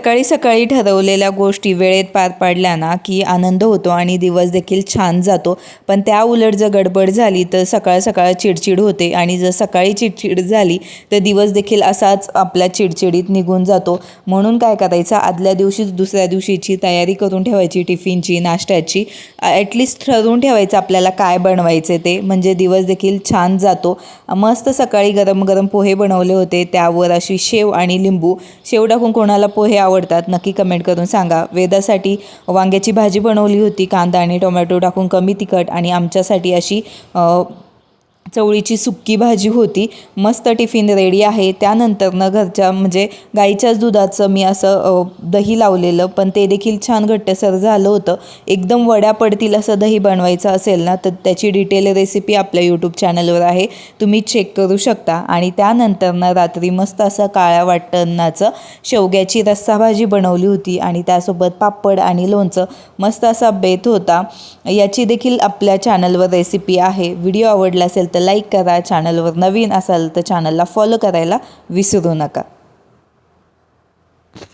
सकाळी सकाळी ठरवलेल्या गोष्टी वेळेत पार पाडल्या ना की आनंद होतो आणि दिवस देखील छान जातो। पण त्या उलट जर गडबड झाली तर सकाळ सकाळ चिडचिड होते आणि जर सकाळी चिडचिड झाली तर दिवस देखील असाच आपल्या चिडचिडीत निघून जातो। म्हणून काय करायचं, आदल्या दिवशीच दुसऱ्या दिवशीची तयारी करून ठेवायची, टिफिनची, नाश्त्याची। ॲटलिस्ट ठरवून ठेवायचं आपल्याला काय बनवायचे ते, म्हणजे दिवस देखील छान जातो। मस्त सकाळी गरम गरम पोहे बनवले होते, त्यावर अशी शेव आणि लिंबू। शेव टाकून कोणाला पोहे आवडतात नक्की कमेंट करून सांगा। वेदासाठी वांग्याची भाजी बनवली होती, कांदा आणि टोमॅटो टाकून कमी तिखट, आणि आमच्यासाठी अशी चवळीची सुक्की भाजी होती। मस्त टिफिन रेडी आहे। त्यानंतरनं घरच्या म्हणजे गाईच्याच दुधाचं मी असं दही लावलेलं, पण ते देखील छान घट्टसर झालं होतं। एकदम वड्या पडतील असं दही बनवायचं असेल ना तर त्याची डिटेल रेसिपी आपल्या यूट्यूब चॅनलवर आहे, तुम्ही चेक करू शकता। आणि त्यानंतरनं रात्री मस्त असं काळ्या वाटणाचं शेवग्याची रस्सा भाजी बनवली होती आणि त्यासोबत पापड आणि लोणचं। मस्त असा बेत होता। याची देखील आपल्या चॅनलवर रेसिपी आहे। व्हिडिओ आवडला असेल तर लाईक करा, चॅनलवर नवीन असाल तर चॅनलला फॉलो करायला विसरू नका।